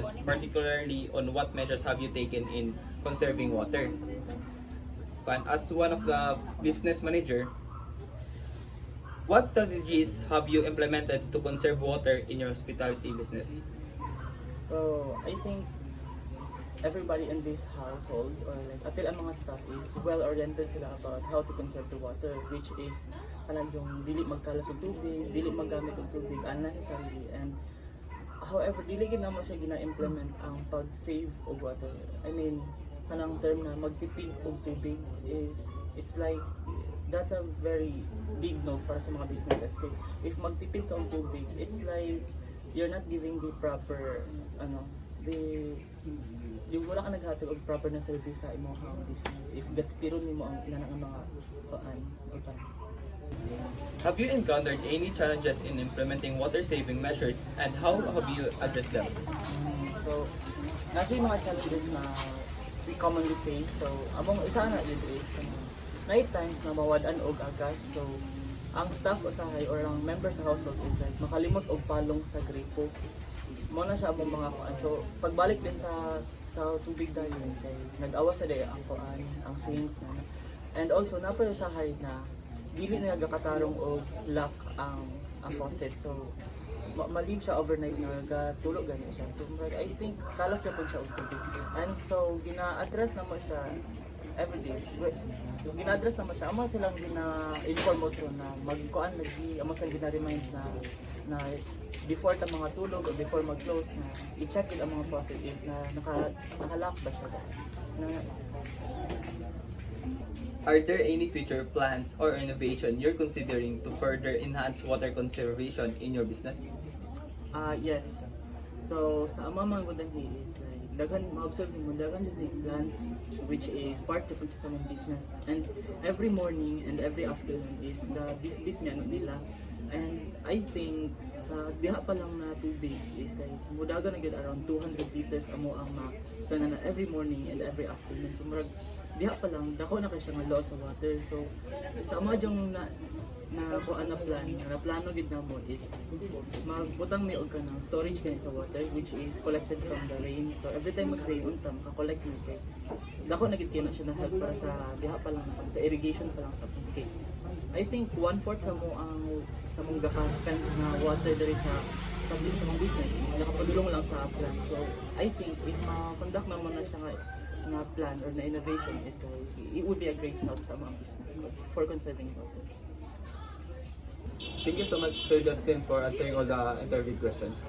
questions, particularly on what measures have you taken in conserving water. And as one of the business manager, what strategies have you implemented to conserve water in your hospitality business? So, I think everybody in this household or like apil ang mga staff is well-oriented sila about how to conserve the water, which is kanang yung dili magkalas og tubig, dili maggamit og tubig unnecessarily, and however dili gid namo siya gina-implement ang pag-save og water. I mean, kanang term na magtipid og tubig is it's like that's a very big no para sa mga businesses. Kay if magtipid ka og tubig, it's like you're not giving the proper the yung wala ka naghatag og proper na service sa imong business if gatipiron nimo ang inanang mga paan o pan. Have you encountered any challenges in implementing water saving measures and how have you addressed them? So actually mga challenges na we commonly face, so among isa na yun is night times na mawad-an og agas, so ang staff usahay or ang member sa household is like makalimot og palong sa gripo mo na siya among mga kuan. So pagbalik din sa tubig dayon kay nag-awas sa day ang kuan, ang sink na. And also napoy usahay na dili na gakatarong og lock ang faucet. So ma-leave siya overnight na gatulog gani siya. So I think kalas siya pud siya og tubig. And so gina-address namo siya everyday. Gina-address naman siya. Amo silang gina-inform mo to na magkuan lagi, amo silang gina-remind na before ta mga tulog o before mag-close na i-check it ang mga faucet if naka-lock ba siya. Are there any future plans or innovation you're considering to further enhance water conservation in your business? Yes. So sa amamang ko is like daghan ma-observe mo daghan jud plants which is part to sa mong business, and every morning and every afternoon is the business nila. And I think sa diha pa lang na tubig is like mudaga na gid around 200 liters amo ang ma-spend na every morning and every afternoon. So murag diha pa lang dako na kay siya nga loss sa water. So sa amo jung na kuan na plan na plano gid namo is magbutang mi og kanang storage kay sa water which is collected from the rain. So every time mag-rain untam ka-collect mi kay dako na gid kay na siya na help para sa diha pa lang sa irrigation pa lang sa landscape. I think 1/4 sa mo ang sa mong gaka-spend na water diri sa mong business is nakapadulong lang sa plant. So I think if ma-conduct na mo na siya nga plan or na innovation is like it would be a great help sa mga business for conserving water. Thank you so much, Sir Justin, for answering all the interview questions.